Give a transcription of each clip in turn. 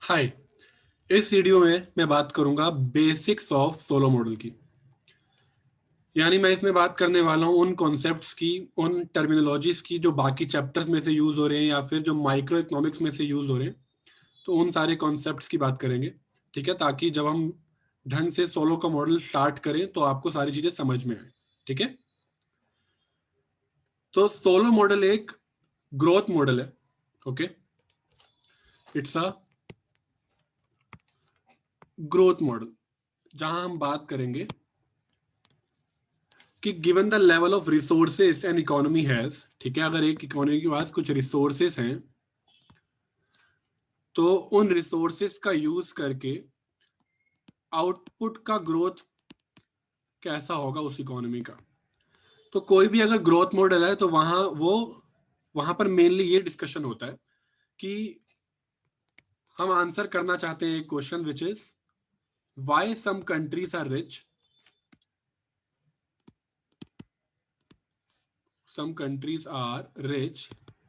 हाय। इस वीडियो में मैं बात करूंगा बेसिक्स ऑफ सोलो मॉडल की। यानी मैं इसमें बात करने वाला हूं उन कॉन्सेप्ट्स की, उन टर्मिनोलॉजीज की जो बाकी चैप्टर्स में से यूज हो रहे हैं या फिर जो माइक्रो इकोनॉमिक्स में से यूज हो रहे हैं। तो उन सारे कॉन्सेप्ट्स की बात करेंगे, ठीक है, ताकि जब हम ढंग से सोलो का मॉडल स्टार्ट करें तो आपको सारी चीजें समझ में आए। ठीक है, तो सोलो मॉडल एक ग्रोथ मॉडल है। Okay, it's a growth model जहां हम बात करेंगे कि given the level of resources an economy has, ठीक है, अगर एक इकोनॉमी के पास कुछ रिसोर्सेस हैं तो उन रिसोर्सेस का यूज करके आउटपुट का ग्रोथ कैसा होगा उस इकोनॉमी का। तो कोई भी अगर ग्रोथ मॉडल है तो वहां पर मेनली ये डिस्कशन होता है कि हम आंसर करना चाहते हैं एक question which is why some countries are rich, some countries are rich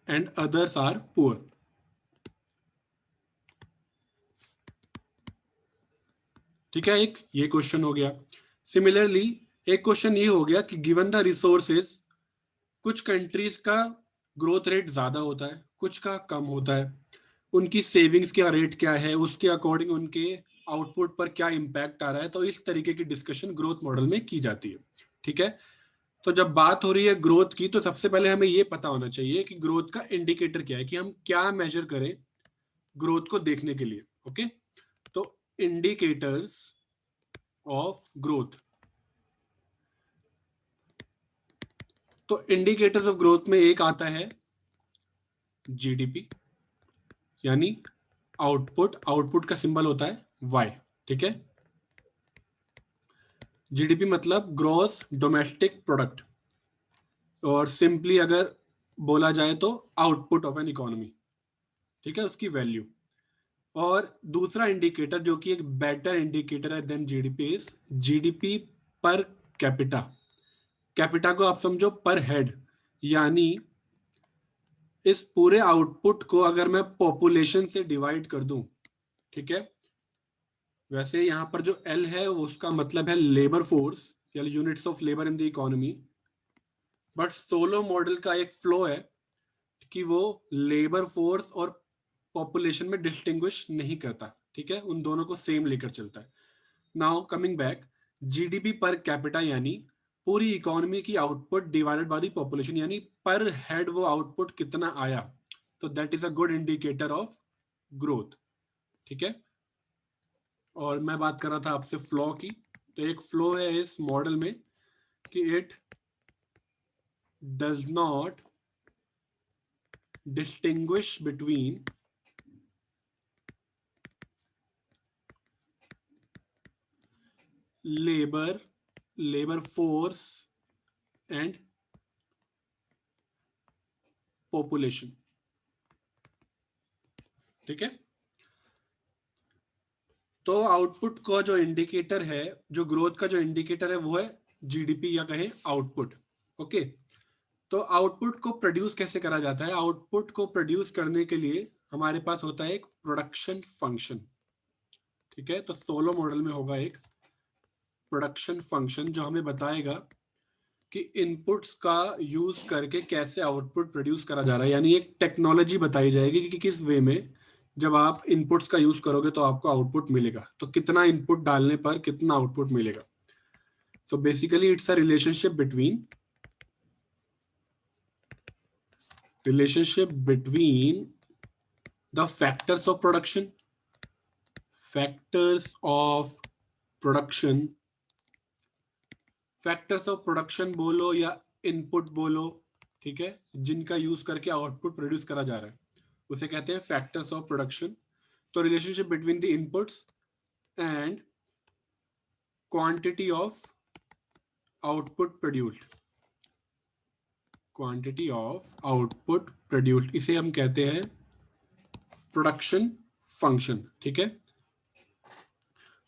and others are poor। ठीक है, एक ये क्वेश्चन हो गया। सिमिलरली एक क्वेश्चन ये हो गया कि गिवन द रिसोर्सेस, कुछ कंट्रीज का ग्रोथ रेट ज्यादा होता है, कुछ का कम होता है, उनकी सेविंग्स का रेट क्या है, उसके अकॉर्डिंग उनके आउटपुट पर क्या इंपैक्ट आ रहा है। तो इस तरीके की डिस्कशन ग्रोथ मॉडल में की जाती है। ठीक है, तो जब बात हो रही है ग्रोथ की तो सबसे पहले हमें ये पता होना चाहिए कि ग्रोथ का इंडिकेटर क्या है, कि हम क्या मेजर करें ग्रोथ को देखने के लिए। ओके, तो इंडिकेटर्स ऑफ ग्रोथ, तो इंडिकेटर्स ऑफ ग्रोथ में एक आता है जीडीपी, यानी आउटपुट। आउटपुट का सिंबल होता है वाई। ठीक है, जीडीपी मतलब ग्रॉस डोमेस्टिक प्रोडक्ट, और सिंपली अगर बोला जाए तो आउटपुट ऑफ एन इकोनॉमी। ठीक है, उसकी वैल्यू। और दूसरा इंडिकेटर जो कि एक बेटर इंडिकेटर है than GDP is GDP per capita. Capita को आप समझो पर हेड, यानी इस पूरे आउटपुट को अगर मैं पॉपुलेशन से डिवाइड कर दूं, ठीक है, वैसे यहां पर जो एल है उसका मतलब है लेबर फोर्स या units of labour in the economy. But Solow model का एक फ्लो है कि वो लेबर फोर्स और पॉपुलेशन में डिस्टिंग्विश नहीं करता। ठीक है, उन दोनों को सेम लेकर चलता है। Now coming back, GDP per capita यानी पूरी इकोनॉमी की output divided by the population, यानी पर हेड वो आउटपुट कितना आया। तो that is a good indicator of growth. ठीक है, और मैं बात कर रहा था आपसे फ्लॉ की। तो एक फ्लो है इस मॉडल में कि it does not distinguish between labour, labour force and population. ठीक है, तो आउटपुट का जो इंडिकेटर है, जो ग्रोथ का जो इंडिकेटर है वो है जीडीपी या कहें आउटपुट। ओके, तो आउटपुट को प्रोड्यूस कैसे करा जाता है? आउटपुट को प्रोड्यूस करने के लिए हमारे पास होता है एक प्रोडक्शन फंक्शन। ठीक है, तो सोलो मॉडल में होगा एक प्रोडक्शन फंक्शन जो हमें बताएगा कि इनपुट्स का यूज करके कैसे आउटपुट प्रोड्यूस करा जा रहा है। यानी एक टेक्नोलॉजी बताई जाएगी कि किस वे में जब आप इनपुट्स का यूज करोगे तो आपको आउटपुट मिलेगा, तो कितना इनपुट डालने पर कितना आउटपुट मिलेगा। तो basically it's a relationship between the factors of production. Factors of production बोलो या इनपुट बोलो, ठीक है, जिनका यूज करके आउटपुट प्रोड्यूस करा जा रहा है उसे कहते हैं फैक्टर्स ऑफ प्रोडक्शन। तो relationship between the inputs and quantity of output produced, quantity of output produced, इसे हम कहते हैं प्रोडक्शन फंक्शन। ठीक है,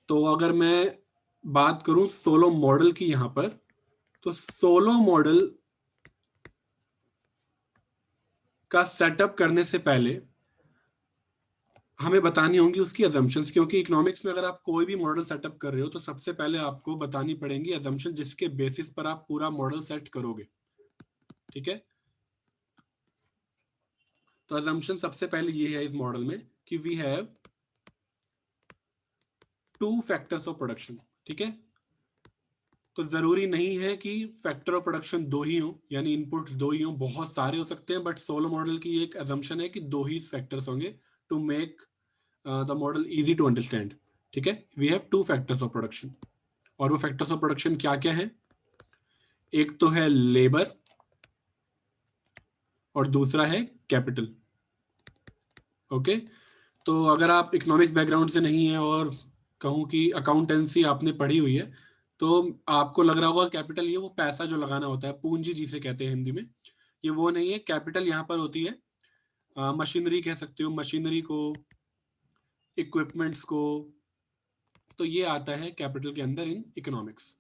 तो अगर मैं बात करूं सोलो मॉडल की यहां पर, तो सोलो मॉडल का सेटअप करने से पहले हमें बतानी होंगी उसकी अजम्पशंस, क्योंकि इकोनॉमिक्स में अगर आप कोई भी मॉडल सेटअप कर रहे हो तो सबसे पहले आपको बतानी पड़ेंगी अजम्पशन, जिसके बेसिस पर आप पूरा मॉडल सेट करोगे। ठीक है, तो अजम्पशन सबसे पहले ये है इस मॉडल में कि we have 2 factors of production. ठीक है, तो जरूरी नहीं है कि फैक्टर ऑफ प्रोडक्शन 2 ही हो, यानी इनपुट्स 2 ही हो, बहुत सारे हो सकते हैं, बट सोलो मॉडल की एक अजम्पशन है कि 2 ही फैक्टर्स होंगे to make the model easy to understand. ठीक है, we have 2 factors of production, और वो फैक्टर्स ऑफ प्रोडक्शन क्या क्या है? एक तो है लेबर और दूसरा है कैपिटल। ओके, तो अगर आप इकोनॉमिक्स बैकग्राउंड से नहीं है और कहूँ कि अकाउंटेंसी आपने पढ़ी हुई है, तो आपको लग रहा होगा कैपिटल ये वो पैसा जो लगाना होता है, पूंजी जिसे कहते हैं हिंदी में, ये वो नहीं है। कैपिटल यहाँ पर होती है मशीनरी, कह सकते हो मशीनरी को, इक्विपमेंट्स को, तो ये आता है कैपिटल के अंदर इन इकोनॉमिक्स।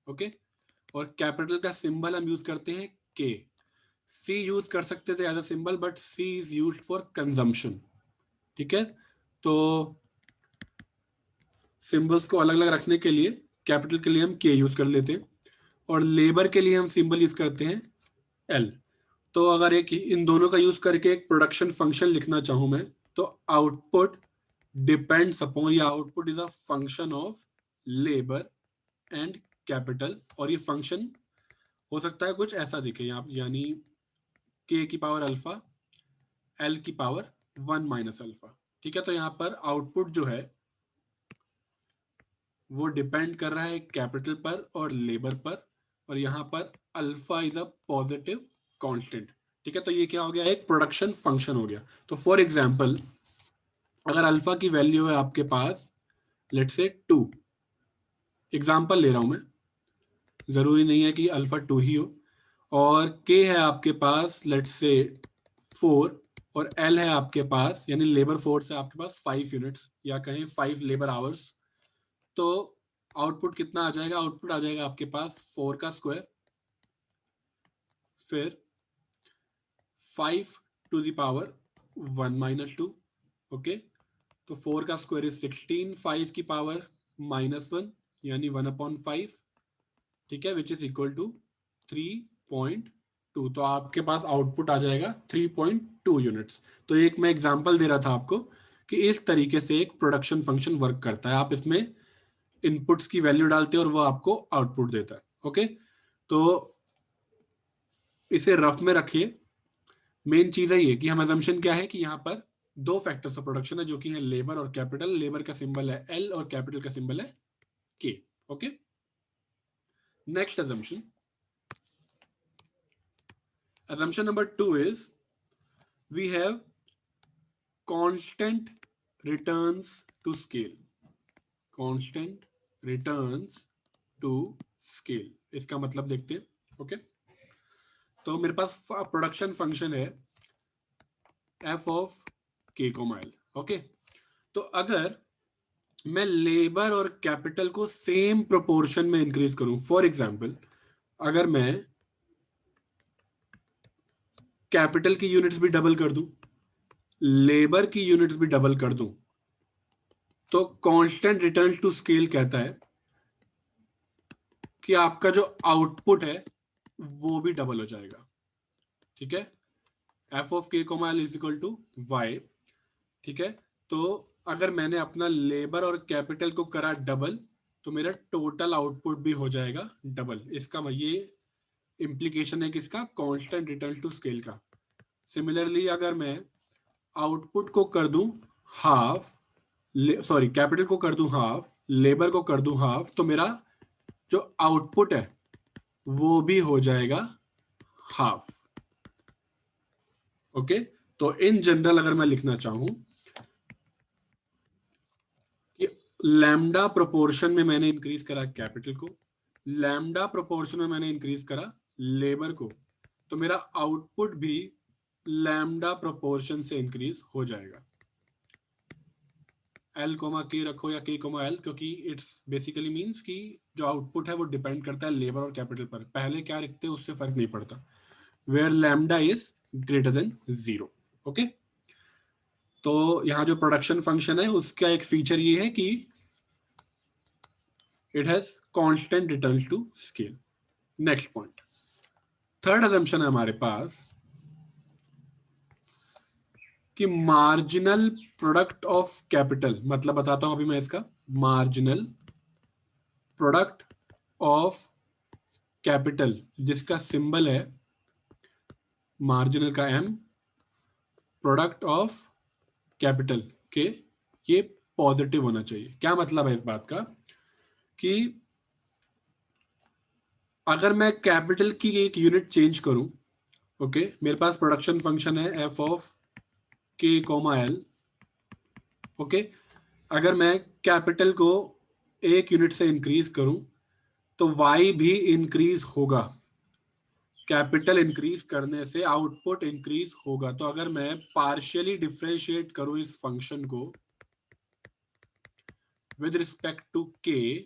ओके, और कैपिटल का सिंबल हम यूज करते हैं के। सी यूज कर सकते थे as a symbol, but C is used for consumption. ठीक है, तो सिंबल्स को अलग अलग रखने के लिए कैपिटल के लिए हम के यूज कर लेते हैं, और लेबर के लिए हम सिंबल यूज करते हैं एल। तो अगर एक इन दोनों का यूज करके एक प्रोडक्शन फंक्शन लिखना चाहूं मैं, तो आउटपुट डिपेंड्स अपॉन, या output is a function of labour and capital. और ये फंक्शन हो सकता है कुछ ऐसा दिखे यहाँ, यानी के की पावर अल्फा एल की पावर 1 माइनस अल्फा। ठीक है, तो यहाँ पर आउटपुट जो है वो डिपेंड कर रहा है कैपिटल पर और लेबर पर, और यहाँ पर alpha is a positive constant. ठीक है, तो ये क्या हो गया, एक प्रोडक्शन फंक्शन हो गया। तो फॉर एग्जांपल, अगर अल्फा की वैल्यू है आपके पास लेट्स से 2, एग्जांपल ले रहा हूं मैं, जरूरी नहीं है कि अल्फा 2 ही हो, और के है आपके पास लेट्स से 4, और एल है आपके पास, यानी लेबर फोर्स है आपके पास 5 यूनिट्स, या कहें 5 लेबर आवर्स, तो आउटपुट कितना आ जाएगा? आउटपुट आ जाएगा आपके पास 4 का स्क्वायर, फिर 5 to the power 1 minus 2। Okay, तो 4 का स्क्वायर इज 16, 5 की पावर -1 यानी 1/5। ठीक है, विच इज इक्वल टू 3.2। तो आपके पास आउटपुट आ जाएगा 3.2 यूनिट्स। तो एक मैं एग्जांपल दे रहा था आपको कि इस तरीके से एक प्रोडक्शन फंक्शन वर्क करता है। आप इसमें इनपुट्स की वैल्यू डालते हैं और वो आपको आउटपुट देता है। ओके, तो इसे रफ में रखिए। मेन चीज है ये कि हम अजम्पशन क्या है कि यहाँ पर 2 फैक्टर्स ऑफ प्रोडक्शन है, जो कि है लेबर और कैपिटल। लेबर का सिंबल है एल और कैपिटल का सिंबल है के। Okay, next assumption, assumption number 2 is we have constant returns to scale, constant returns to scale। इसका मतलब देखते हैं। ओके, तो मेरे पास प्रोडक्शन फंक्शन है एफ ऑफ के को माइल। ओके, तो अगर मैं लेबर और कैपिटल को सेम प्रोपोर्शन में इंक्रीज करूं, फॉर एग्जांपल अगर मैं कैपिटल की यूनिट्स भी डबल कर दूं, लेबर की यूनिट्स भी डबल कर दूं, तो कांस्टेंट रिटर्न टू स्केल कहता है कि आपका जो आउटपुट है वो भी डबल हो जाएगा। ठीक है, F of K comma L is equal to Y. ठीक है, तो अगर मैंने अपना लेबर और कैपिटल को करा डबल, तो मेरा टोटल आउटपुट भी हो जाएगा डबल। इसका ये इंप्लीकेशन है किसका? कांस्टेंट रिटर्न टू स्केल का। सिमिलरली अगर मैं आउटपुट को कर दूं हाफ, सॉरी कैपिटल को कर दूं हाफ, लेबर को कर दूं हाफ, तो मेरा जो आउटपुट है वो भी हो जाएगा हाफ। ओके, तो इन जनरल अगर मैं लिखना चाहूं कि लैम्डा प्रोपोर्शन में मैंने इंक्रीज करा कैपिटल को, लैम्डा प्रोपोर्शन में मैंने इंक्रीज करा लेबर को, तो मेरा आउटपुट भी लैम्डा प्रोपोर्शन से इंक्रीज हो जाएगा। एल कोमा के रखो या के कोमा एल, क्योंकि इट्स बेसिकली मींस कि जो आउटपुट है वो डिपेंड करता है लेबर और कैपिटल पर। पहले क्या लिखते हैं उससे फर्क नहीं पड़ता, where lambda is greater than 0। Okay, तो यहाँ जो प्रोडक्शन फंक्शन है उसका एक फीचर ये है कि it has constant return to scale. Next point, third assumption है हमारे पास कि मार्जिनल प्रोडक्ट ऑफ कैपिटल, मतलब बताता हूं अभी मैं इसका, मार्जिनल प्रोडक्ट ऑफ कैपिटल जिसका सिंबल है मार्जिनल का एम, प्रोडक्ट ऑफ कैपिटल के, ये पॉजिटिव होना चाहिए। क्या मतलब है इस बात का कि अगर मैं कैपिटल की एक यूनिट चेंज करूं, ओके, मेरे पास प्रोडक्शन फंक्शन है F of K comma L, okay, अगर मैं कैपिटल को एक यूनिट से इंक्रीज करूं तो वाई भी इंक्रीज होगा। कैपिटल इंक्रीज करने से आउटपुट इंक्रीज होगा। तो अगर मैं पार्शियली डिफरेंशिएट करूं इस फंक्शन को विद रिस्पेक्ट टू के,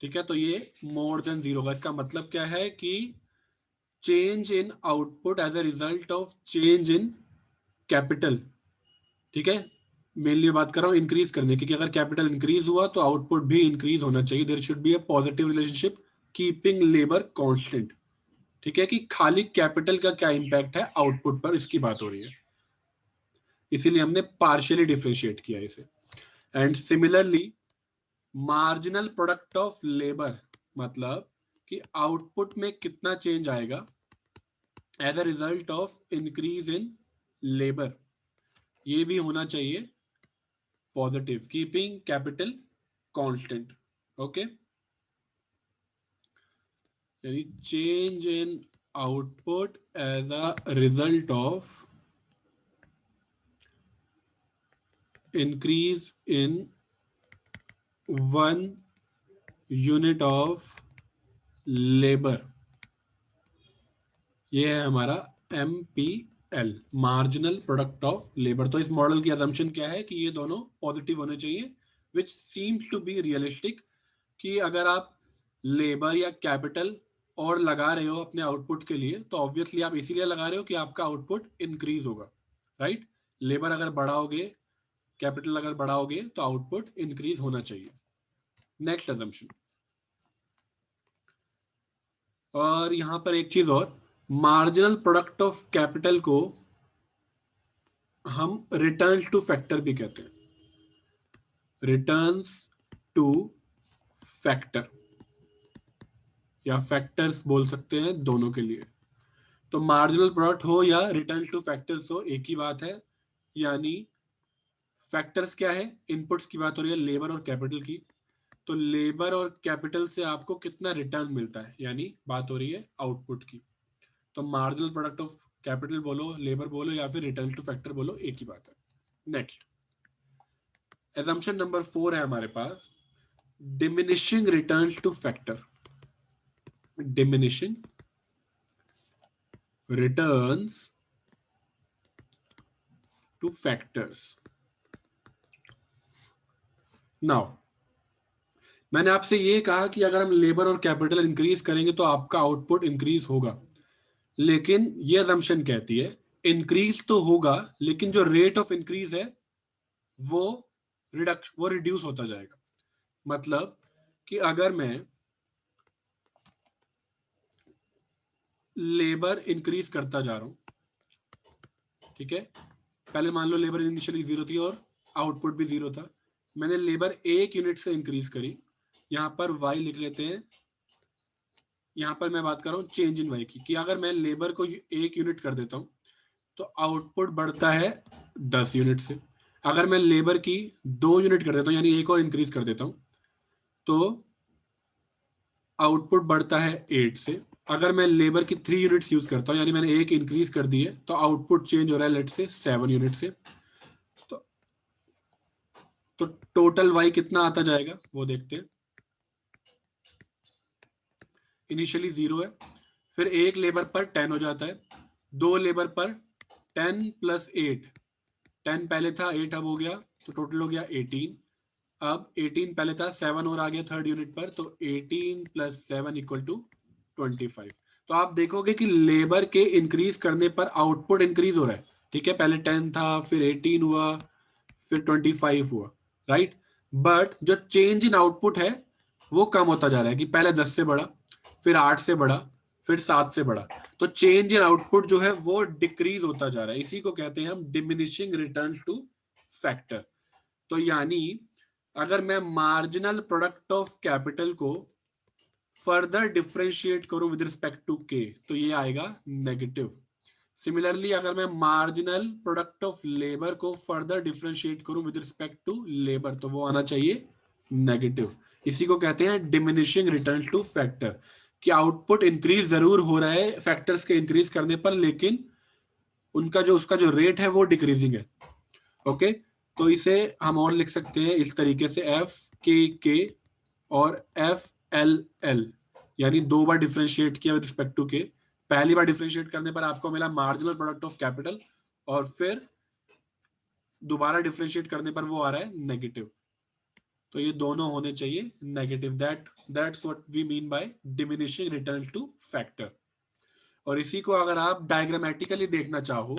ठीक है, तो ये मोर देन जीरो होगा। इसका मतलब क्या है कि change in output as a result of change in capital, ठीक है, मेनली बात कर रहा हूं इंक्रीज करने की, कि अगर कैपिटल इंक्रीज हुआ तो आउटपुट भी इंक्रीज होना चाहिए। There should be a positive relationship keeping labour constant, ठीक है, कि खाली कैपिटल का क्या इंपैक्ट है आउटपुट पर, इसकी बात हो रही है, इसीलिए हमने पार्शियली डिफरेंशिएट किया इसे। And similarly marginal product of labour, मतलब कि आउटपुट में कितना चेंज आएगा as a result of increase in labour, ये भी होना चाहिए positive, keeping capital constant, okay. यानी change in output as a result of increase in 1 unit of labour, ये है हमारा MPL, marginal product of labour. तो इस मॉडल की असम्पशन क्या है कि ये दोनों पॉजिटिव होने चाहिए, which seems to be realistic, कि अगर आप लेबर या कैपिटल और लगा रहे हो अपने आउटपुट के लिए तो ऑब्वियसली आप इसीलिए लगा रहे हो कि आपका आउटपुट इंक्रीज होगा, राइट। लेबर अगर बढ़ाओगे, कैपिटल अगर बढ़ाओगे तो आउटपुट इंक्रीज होना चाहिए। नेक्स्ट असम्पशन, और यहां पर एक चीज और, मार्जिनल प्रोडक्ट ऑफ कैपिटल को हम रिटर्न टू फैक्टर भी कहते हैं, रिटर्न्स टू फैक्टर या फैक्टर्स बोल सकते हैं, दोनों के लिए। तो मार्जिनल प्रोडक्ट हो या रिटर्न टू फैक्टर्स हो, एक ही बात है। यानी फैक्टर्स क्या है, इनपुट्स की बात हो रही है लेबर और कैपिटल की, तो लेबर और कैपिटल से आपको कितना रिटर्न मिलता है, यानी बात हो रही है आउटपुट की। तो मार्जिनल प्रोडक्ट ऑफ कैपिटल बोलो, लेबर बोलो, या फिर रिटर्न टू फैक्टर बोलो, एक ही बात है। नेक्स्ट assumption नंबर 4 है हमारे पास, diminishing return to factor, diminishing returns to factors. Now मैंने आपसे ये कहा कि अगर हम लेबर और कैपिटल इंक्रीज करेंगे तो आपका आउटपुट इंक्रीज होगा, लेकिन ये assumption कहती है इंक्रीज तो होगा लेकिन जो रेट ऑफ इंक्रीज है वो वो रिड्यूस होता जाएगा। मतलब कि अगर मैं लेबर इंक्रीज करता जा रहा हूं, ठीक है, पहले मान लो लेबर इनिशियली 0 थी और आउटपुट भी 0 था, मैंने लेबर 1 यूनिट से इंक्रीज करी, यहां पर वाई लिख लेते हैं, यहां पर मैं बात कर रहा हूं चेंज इन वाई की, कि अगर मैं लेबर को 1 यूनिट कर देता हूं तो आउटपुट बढ़ता है 10 यूनिट से। अगर मैं लेबर की 2 यूनिट कर देता हूं, यानी एक और इंक्रीज कर देता हूं, तो आउटपुट बढ़ता है 8 से। अगर मैं लेबर की 3 यूनिट्स यूज करता हूं, यानी मैंने एक इंक्रीज कर दी है, तो आउटपुट चेंज हो रहा है लेट से 7 यूनिट से। तो टोटल वाई कितना आता जाएगा वो देखते हैं। इनिशियली 0 है, फिर एक लेबर पर 10 हो जाता है, 2 लेबर पर 10 + 8, 10 पहले था 8 अब हो गया, तो टोटल हो गया 18। अब 18 पहले था 7 और आ गया थर्ड यूनिट पर, तो 18 + 7 = 25। तो आप देखोगे कि लेबर के इंक्रीज करने पर आउटपुट इंक्रीज हो रहा है, ठीक है, पहले 10 था, फिर 18 हुआ, फिर 25 हुआ, राइट। बट जो चेंज इन आउटपुट है वो कम होता जा रहा है कि पहले 10 से बढ़ा, फिर 8 से बढ़ा, फिर 7 से बढ़ा। तो चेंज इन आउटपुट जो है वो डिक्रीज होता जा रहा है, इसी को कहते हैं हम डिमिनिशिंग रिटर्न टू फैक्टर। तो यानी अगर मैं मार्जिनल प्रोडक्ट ऑफ कैपिटल को फर्दर डिफरेंशिएट करूं विद रिस्पेक्ट टू के, तो ये आएगा नेगेटिव। सिमिलरली अगर मैं मार्जिनल प्रोडक्ट ऑफ लेबर को फर्दर डिफरेंशिएट करूं विद रिस्पेक्ट टू लेबर, तो वो आना चाहिए नेगेटिव। इसी को कहते हैं डिमिनिशिंग रिटर्न टू फैक्टर, कि आउटपुट इंक्रीज जरूर हो रहा है फैक्टर्स के इंक्रीज करने पर, लेकिन उसका जो रेट है वो डिक्रीजिंग है। ओके, तो इसे हम और लिख सकते हैं इस तरीके से, एफ के और एफ एल एल, यानी 2 बार डिफरेंशिएट किया विद रिस्पेक्ट टू के। पहली बार डिफरेंशिएट करने पर आपको मिला मार्जिनल प्रोडक्ट ऑफ कैपिटल, और फिर दोबारा डिफरेंशिएट करने पर वो आ रहा है नेगेटिव। तो ये दोनों होने चाहिए negative. That's what we mean by diminishing return to factor. और इसी को अगर आप डायग्रामेटिकली देखना चाहो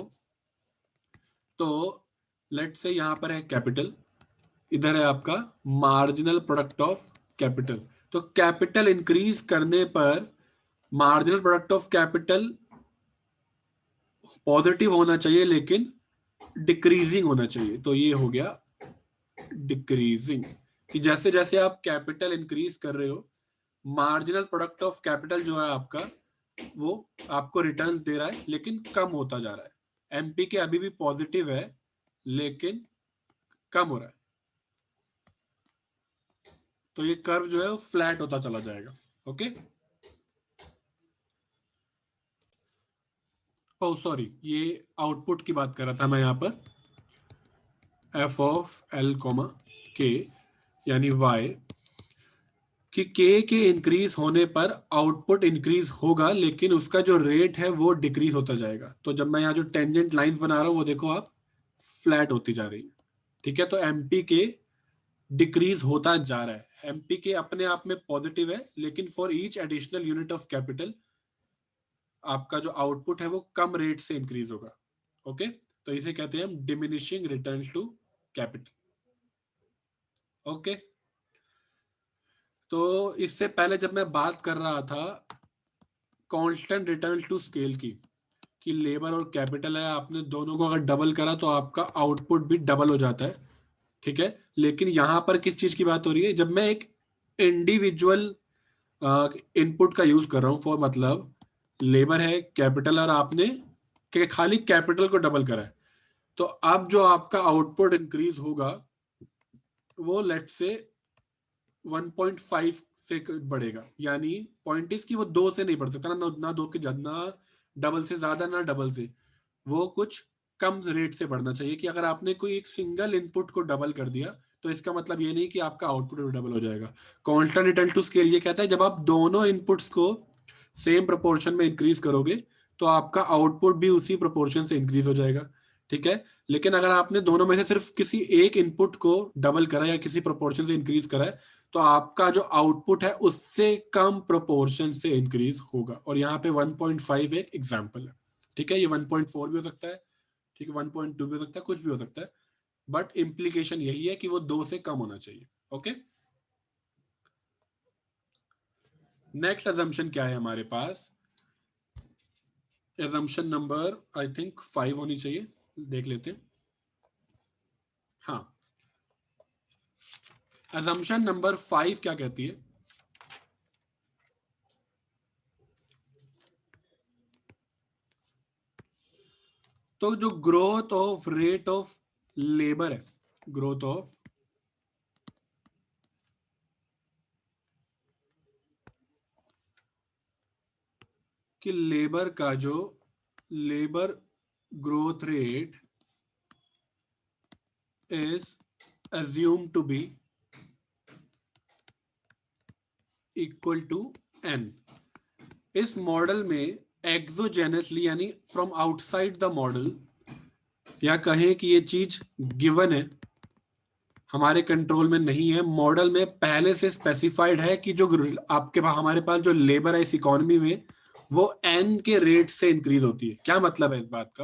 तो लेट्स से यहां पर है कैपिटल, इधर है आपका मार्जिनल प्रोडक्ट ऑफ कैपिटल। तो कैपिटल इंक्रीज करने पर marginal product of capital positive होना चाहिए, लेकिन डिक्रीजिंग होना चाहिए। तो ये हो गया डिक्रीजिंग, कि जैसे जैसे आप कैपिटल इंक्रीज कर रहे हो, मार्जिनल प्रोडक्ट ऑफ कैपिटल जो है आपका, वो आपको रिटर्न दे रहा है लेकिन कम होता जा रहा है। एमपी के अभी भी पॉजिटिव है लेकिन कम हो रहा है। तो ये कर्व जो है वो फ्लैट होता चला जाएगा। ओके, ओह सॉरी, ये आउटपुट की बात कर रहा था मैं यहाँ पर, एफ ऑफ एल कॉमा के यानी वाई, कि के इंक्रीज होने पर आउटपुट इंक्रीज होगा लेकिन उसका जो रेट है वो डिक्रीज होता जाएगा। तो जब मैं यहाँ जो टेंजेंट लाइंस बना रहा हूँ वो देखो आप, फ्लैट होती जा रही है। ठीक है, तो एमपी के डिक्रीज होता जा रहा है। एमपी के अपने आप में पॉजिटिव है, लेकिन for each additional unit of capital आपका जो आउटपुट है वो कम रेट से इंक्रीज होगा। ओके, तो इसे कहते हैं हम diminishing return to capital. Okay, तो इससे पहले जब मैं बात कर रहा था कांस्टेंट रिटर्न टू स्केल की, कि लेबर और कैपिटल है, आपने दोनों को अगर डबल करा तो आपका आउटपुट भी डबल हो जाता है। ठीक है, लेकिन यहां पर किस चीज की बात हो रही है, जब मैं एक इंडिविजुअल इनपुट का यूज कर रहा हूं, फॉर मतलब लेबर है, कैपिटल, और आपने खाली कैपिटल को डबल करा है, तो अब जो आपका आउटपुट इंक्रीज होगा वो लेट्स से 1.5 से बढ़ेगा। यानी पॉइंट इज की वो 2 से नहीं बढ़ सकता ना 2 के ज्यादा, ना डबल से ज्यादा, ना डबल से, वो कुछ कम रेट से बढ़ना चाहिए। कि अगर आपने कोई एक सिंगल इनपुट को डबल कर दिया तो इसका मतलब ये नहीं कि आपका आउटपुट भी डबल हो जाएगा। कांस्टेंट रिटर्न टू स्केल ये कहता है जब आप दोनों इनपुट्स को सेम प्रोपोर्शन में इंक्रीज करोगे तो आपका आउटपुट भी उसी प्रोपोर्शन से इंक्रीज हो जाएगा। ठीक है, लेकिन अगर आपने दोनों में से सिर्फ किसी एक इनपुट को डबल करा या किसी प्रोपोर्शन से इंक्रीज करा है तो आपका जो आउटपुट है उससे कम प्रोपोर्शन से इंक्रीज होगा। और यहाँ पे 1.5 एक एग्जांपल है। ठीक है, ये 1.4 भी हो सकता है, ठीक है, 1.2 भी हो सकता है, कुछ भी हो सकता है, बट इंप्लीकेशन यही है कि वो 2 से कम होना चाहिए। ओके, नेक्स्ट अजम्पशन क्या है हमारे पास, अजम्पशन नंबर आई थिंक 5 होनी चाहिए, देख लेते हैं। हाँ, अजम्पशन नंबर 5 क्या कहती है, तो जो growth of rate of labour है, ग्रोथ ऑफ कि लेबर का जो labour growth rate is assumed to be equal to n। इस मॉडल में एक्सोजेनसली यानी फ्रॉम आउटसाइड द मॉडल, या कहें कि ये चीज गिवन है, हमारे कंट्रोल में नहीं है, मॉडल में पहले से स्पेसिफाइड है कि जो आपके पास हमारे पास जो लेबर है इस इकोनॉमी में वो n के रेट से इंक्रीज होती है। क्या मतलब है इस बात का,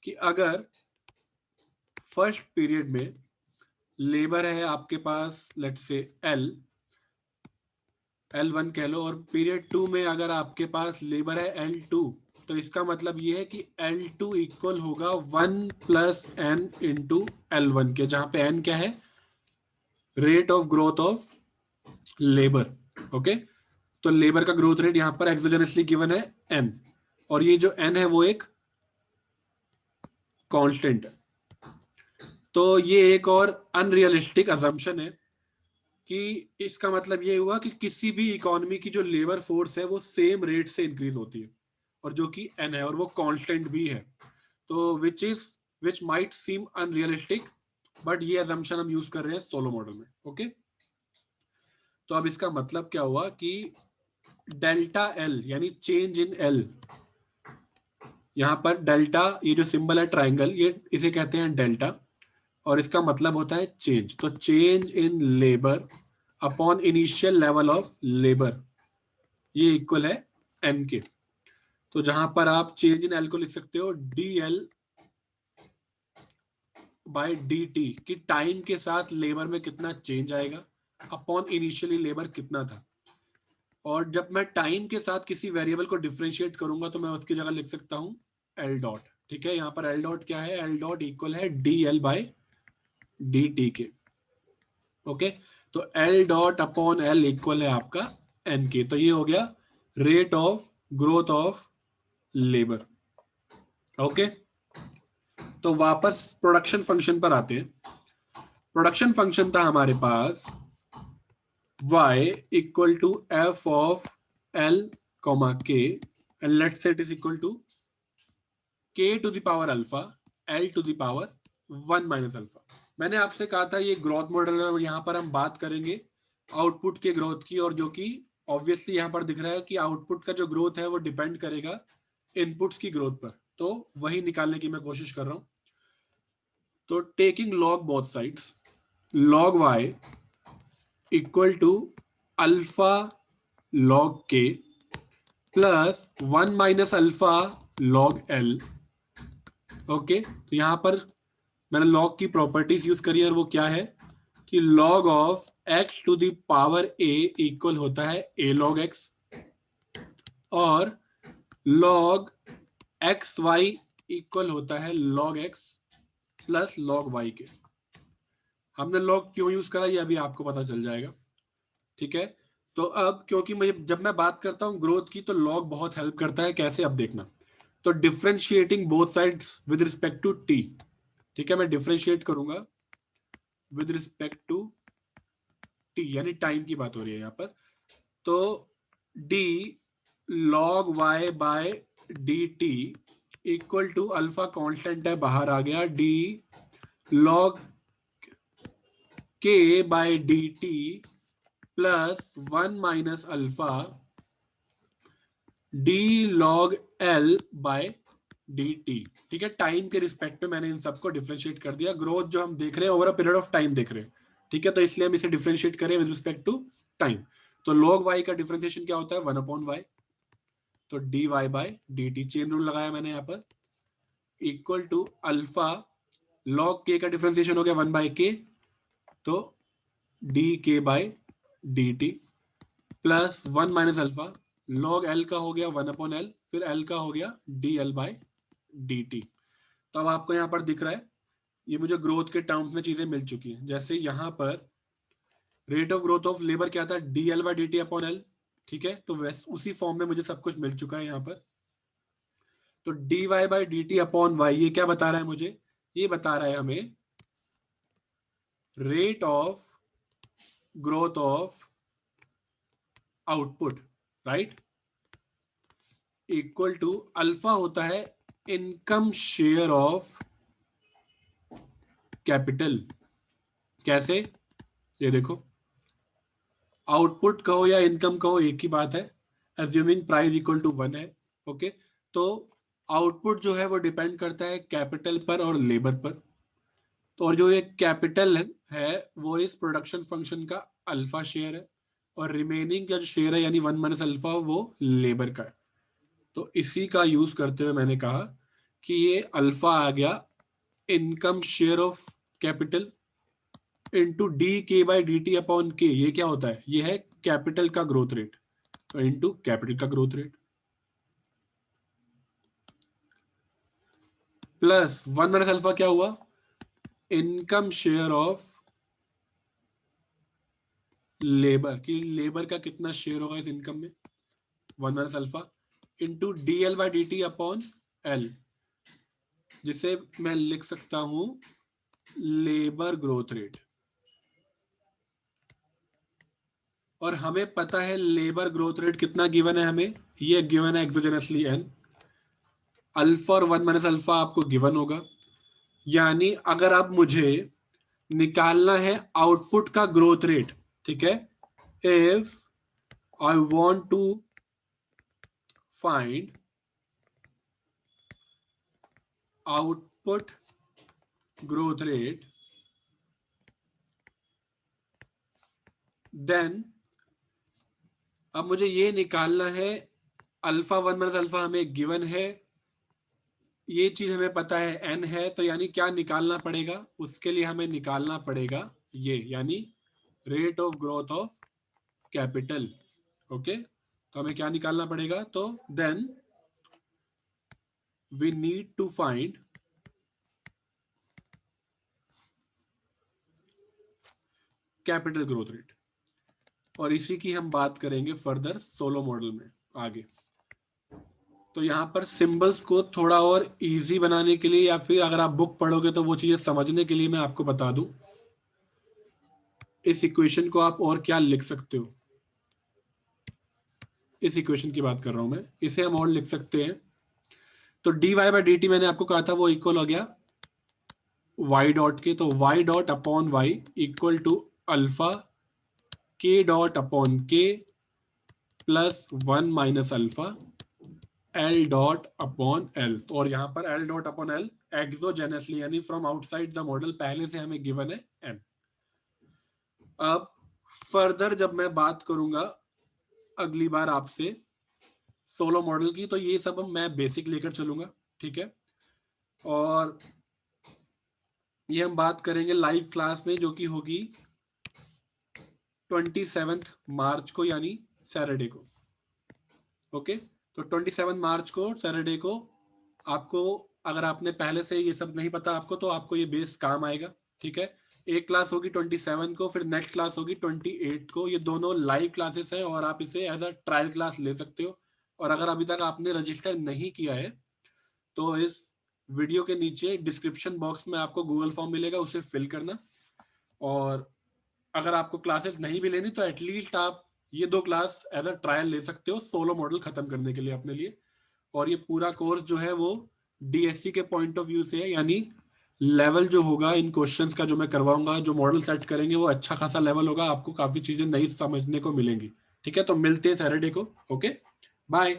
कि अगर फर्स्ट पीरियड में लेबर है आपके पास लेट्स से L1 कह लो, और पीरियड 2 में अगर आपके पास लेबर है L2, तो इसका मतलब ये है कि L2 इक्वल होगा 1 प्लस n इंटू L1 के, जहां पे n क्या है, rate of growth of labour. Okay, तो लेबर का ग्रोथ रेट यहां पर एक्सोजेनसली गिवन है n, और ये जो n है वो एक कांस्टेंट है। तो ये एक और अनरियलिस्टिक अजम्पशन है कि इसका मतलब ये हुआ कि किसी भी इकोनॉमी की जो लेबर फोर्स है वो सेम रेट से इंक्रीज होती है, और जो कि n है और वो कांस्टेंट भी है। तो which might seem unrealistic, but ये अजम्पशन हम यूज कर रहे हैं सोलो मॉडल में। ओके, तो अब इसका मतलब क्या हुआ कि डेल्टा एल यानी चेंज इन एल, यहां पर डेल्टा, ये जो सिंबल है ट्राइंगल, ये इसे कहते हैं डेल्टा, और इसका मतलब होता है चेंज। तो change in labour upon initial level of labour, ये इक्वल है एन के। तो जहां पर आप चेंज इन एल को लिख सकते हो D L by d T, कि टाइम के साथ लेबर में कितना चेंज आएगा अपॉन इनिशियली लेबर कितना था। और जब मैं टाइम के साथ किसी वेरिएबल को डिफरेंशिएट करूंगा तो मैं उसकी जगह लिख सकता हूं एल डॉट। ठीक है, यहाँ पर एल डॉट क्या है, एल डॉट इक्वल है D L by d T के। ओके, तो L dot upon L equal है आपका एन के। तो ये हो गया rate of growth of labour. Okay, तो वापस प्रोडक्शन फंक्शन पर आते हैं। प्रोडक्शन फंक्शन था हमारे पास y equal to F of l comma k, and let's say it is equal to k to the power alpha l to the power 1 minus alpha. मैंने आपसे कहा था ये ग्रोथ मॉडल है, और यहाँ पर हम बात करेंगे आउटपुट के ग्रोथ की, और जो कि ऑब्वियसली यहाँ पर दिख रहा है कि आउटपुट का जो ग्रोथ है वो डिपेंड करेगा इनपुट्स की ग्रोथ पर। तो वही निकालने की मैं कोशिश कर रहा हूं। तो taking log both sides, log y equal to alpha log k plus 1 minus alpha log l। Okay, तो यहां पर मैंने log की प्रॉपर्टीज यूज करी है, और वो क्या है कि log of x to the power a equal होता है a log x, और log एक्स वाई इक्वल होता है log x प्लस log y के। हमने log क्यों यूज करा ये अभी आपको पता चल जाएगा। ठीक है, तो अब क्योंकि मुझे जब मैं बात करता हूं ग्रोथ की तो log बहुत हेल्प करता है। कैसे, अब देखना। तो differentiating both sides with respect to t। ठीक है, मैं डिफरेंशिएट करूंगा विद रिस्पेक्ट टू t, यानी टाइम की बात हो रही है यहाँ पर। तो d log y by d t equal to alpha constant है, बाहर आ गया, d log k by d t plus 1 minus alpha d log l by d t. ठीक है, टाइम के रिस्पेक्ट में मैंने इन सबको डिफरेंशिएट कर दिया। ग्रोथ जो हम देख रहे हैं over a period of time देख रहे हैं। ठीक है, तो इसलिए हम इसे डिफरेंशिएट करें विद रिस्पेक्ट टू टाइम। तो log y का डिफरेंशिएशन क्या होता है, 1 अपॉन y। तो dy by dt, chain rule लगाया मैंने यहाँ पर, equal to alpha log k का डिफरेंशिएशन हो गया 1 बाय k, तो dk by dt plus 1 minus alpha log l का हो गया 1 अपॉन l, फिर l का हो गया dl बाय dt। तो अब आपको यहाँ पर दिख रहा है ये मुझे ग्रोथ के टर्म्स में चीजें मिल चुकी हैं। जैसे यहाँ पर rate of growth of labour क्या था, dl by dt upon l। ठीक है, तो वैसे उसी फॉर्म में मुझे सब कुछ मिल चुका है यहाँ पर। तो dy by dt upon y ये क्या बता रहा है मुझे, ये बता रहा है हमें rate of growth of output, right, equal to alpha होता है इनकम शेयर ऑफ कैपिटल। कैसे, ये देखो, आउटपुट कहो या इनकम कहो एक ही बात है, अज्यूमिंग प्राइस इक्वल टू 1 है। ओके, तो आउटपुट जो है वो डिपेंड करता है कैपिटल पर और लेबर पर। तो और जो ये कैपिटल है वो इस प्रोडक्शन फंक्शन का अल्फा शेयर है, और रिमेनिंग का जो शेयर है यानी 1 माइनस अल्फा वो लेबर का है। तो इसी का यूज करते हुए मैंने कहा कि ये अल्फा आ गया income share of capital into D के बाई डी टी अपॉन के। ये क्या होता है? ये है कैपिटल का ग्रोथ रेट इंटू कैपिटल का growth rate plus 1 minus alpha क्या हुआ? इनकम शेयर ऑफ लेबर, कि लेबर का कितना शेयर होगा इस इनकम में, 1 minus alpha into D L by d T upon L, जिसे मैं लिख सकता हूं लेबर ग्रोथ रेट। और हमें पता है लेबर ग्रोथ रेट कितना गिवन है हमें, ये गिवन है एक्सोजेनसली एन, अल्फा और 1 माइनस अल्फा आपको गिवन होगा। यानी अगर आप मुझे निकालना है आउटपुट का ग्रोथ रेट, ठीक है, if I want to find output growth rate, then अब मुझे ये निकालना है अल्फा 1 माइनस अल्फा हमें गिवन है, ये चीज हमें पता है एन है, तो यानी क्या निकालना पड़ेगा? उसके लिए हमें निकालना पड़ेगा ये, यानी rate of growth of capital. Okay, तो हमें क्या निकालना पड़ेगा? तो then we need to find capital growth rate, और इसी की हम बात करेंगे फर्दर सोलो मॉडल में आगे। तो यहाँ पर सिंबल्स को थोड़ा और इजी बनाने के लिए, या फिर अगर आप बुक पढ़ोगे तो वो चीजें समझने के लिए मैं आपको बता दूं, इस इक्वेशन को आप और क्या लिख सकते हो। इस इक्वेशन की बात कर रहा हूं मैं, इसे हम और लिख सकते हैं। तो d y by d t मैंने आपको कहा था वो इक्वल हो गया वाई डॉट के, तो y dot upon y equal to alpha k dot upon k plus 1 minus alpha l dot upon l. और यहाँ पर l dot upon l exogenously यानी फ्रॉम आउटसाइड द मॉडल पहले से हमें गिवन है एन। अब फर्दर जब मैं बात करूंगा अगली बार आपसे सोलो मॉडल की, तो ये सब मैं बेसिक लेकर चलूंगा, ठीक है। और ये हम बात करेंगे लाइव क्लास में, जो कि होगी 27 मार्च को, यानी सैटरडे को। ओके, तो 27 मार्च को सैटरडे को आपको, अगर आपने पहले से ये सब नहीं पता आपको, तो आपको ये बेस काम आएगा, ठीक है। एक क्लास होगी 27 को, फिर नेक्स्ट क्लास होगी 28 को। ये दोनों लाइव क्लासेस हैं और आप इसे एज अ ट्रायल क्लास ले सकते हो। और अगर अभी तक आपने रजिस्टर नहीं किया है तो इस वीडियो के नीचे डिस्क्रिप्शन बॉक्स में आपको गूगल फॉर्म मिलेगा, उसे फिल करना। और अगर आपको क्लासेस नहीं भी लेनी तो एटलीस्ट आप ये 2 क्लास एज अ ट्रायल ले सकते हो सोलो मॉडल खत्म करने के लिए अपने लिए। और ये पूरा कोर्स जो है वो डीएससी के पॉइंट ऑफ व्यू से है, यानी लेवल जो होगा इन क्वेश्चंस का जो मैं करवाऊंगा, जो मॉडल सेट करेंगे वो अच्छा खासा लेवल होगा, आपको काफी चीजें नई समझने को मिलेंगी, ठीक है। तो मिलते हैं सैटरडे को। Okay, bye.